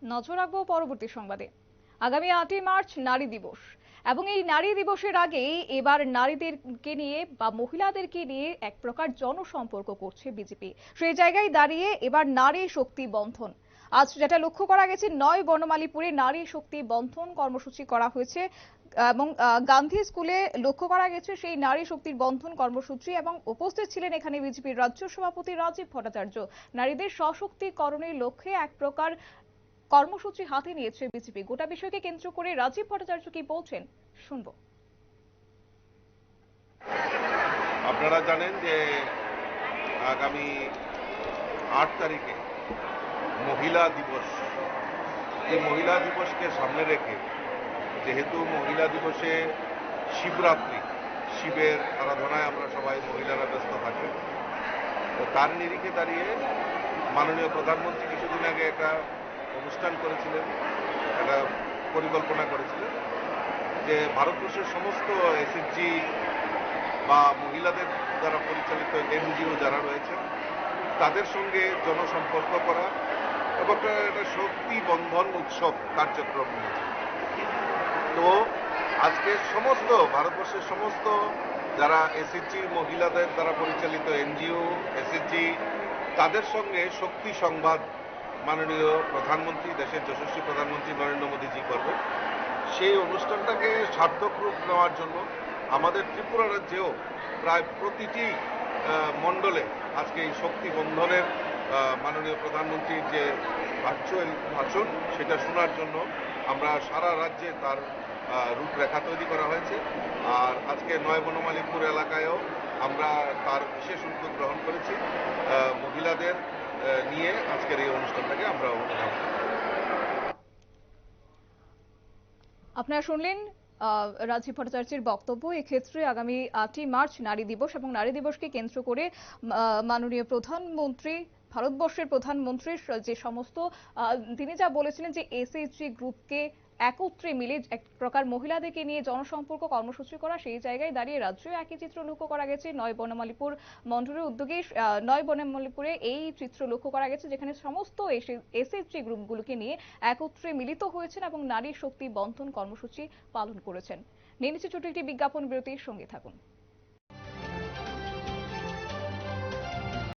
নজর রাখবো পরবর্তী সংবাদে। আগামী 8ই মার্চ নারী দিবস এবং এই নারী দিবসের আগেই এবার নারীদেরকে নিয়ে বা মহিলাদেরকে নিয়ে এক প্রকার জনসম্পর্ক করছে বিজেপি। সেই জায়গায় দাঁড়িয়ে এবার নারী শক্তি বন্ধন, আজ যেটা লক্ষ্য করা গেছে, নয় বনমালীপুরে নারী শক্তি বন্ধন কর্মসূচি করা হয়েছে এবং গান্ধী স্কুলে লক্ষ্য করা গেছে সেই নারী শক্তির বন্ধন কর্মসূচি, এবং উপস্থিত ছিলেন এখানে বিজেপির রাজ্য সভাপতি রাজীব ভট্টাচার্য। নারীদের সশক্তিকরণের লক্ষ্যে এক প্রকার কর্মসূচি হাতে নিয়েছে বিজেপি। গোটা বিষয়কে কেন্দ্র করে রাজীব ভট্টাচার্য কি বলছেন শুনবো। আপনারা জানেন যে আগামী 8 তারিখে মহিলা দিবস। এই মহিলা দিবসকে সামনে রেখে, যেহেতু মহিলা দিবসে শিবরাত্রি, শিবের আরাধনায় আমরা সবাই মহিলারা ব্যস্ত থাকি, তো তার নিরিখে দাঁড়িয়ে মাননীয় প্রধানমন্ত্রী কিছুদিন আগে একটা অনুষ্ঠান করেছিলেন, একটা পরিকল্পনা করেছিলেন যে ভারতবর্ষের সমস্ত এসএইচজি বা মহিলাদের দ্বারা পরিচালিত এনজিও যারা রয়েছেন তাদের সঙ্গে জনসম্পর্ক করা এবং একটা শক্তি বন্ধন উৎসব কার্যক্রম নিয়েছে। তো আজকে সমস্ত ভারতবর্ষের সমস্ত যারা এসএইচজি মহিলাদের দ্বারা পরিচালিত এনজিও এসএইচজি তাদের সঙ্গে শক্তি সংবাদ মাননীয় প্রধানমন্ত্রী, দেশের যশস্বী প্রধানমন্ত্রী নরেন্দ্র মোদীজি করবেন। সেই অনুষ্ঠানটাকে সার্থক রূপ নেওয়ার জন্য আমাদের ত্রিপুরা রাজ্যেও প্রায় প্রতিটি মণ্ডলে আজকে এই শক্তি বন্ধনের মাননীয় প্রধানমন্ত্রীর যে ভার্চুয়াল ভাষণ সেটা শোনার জন্য আমরা সারা রাজ্যে তার রূপরেখা তৈরি করা হয়েছে। আর আজকে নয় বনমালীপুর এলাকায়ও আমরা তার বিশেষ উদ্যোগ গ্রহণ করেছি। মহিলাদের নিয়ে আজকের এই অনুষ্ঠানটাকে আমরা অনুধাবন করি। আপনারা শুনলেন রাজীব ভট্টাচার্যের বক্তব্য। এক্ষেত্রে আগামী 8ই মার্চ নারী দিবস এবং নারী দিবসকে কেন্দ্র করে মাননীয় প্রধানমন্ত্রী, ভারতবর্ষের প্রধানমন্ত্রীর যে সমস্ত তিনি যা বলেছিলেন যে এসএইচজি গ্রুপকে একত্রে মিলে এক প্রকার মহিলাদেরকে নিয়ে জনসম্পর্ক কর্মসূচি করা, সেই জায়গায় দাঁড়িয়ে রাজ্যে একই চিত্র লক্ষ্য করা গেছে। নয় বনমালীপুর মন্ডলের উদ্যোগে নয় বনমালীপুরে এই চিত্র লক্ষ্য করা গেছে, যেখানে সমস্ত এসএইচজি গ্রুপগুলোকে নিয়ে একত্রে মিলিত হয়েছেন এবং নারী শক্তি বন্ধন কর্মসূচি পালন করেছেন। নিয়ে নিচ্ছে ছোট একটি বিজ্ঞাপন বিরতির সঙ্গে থাকুন।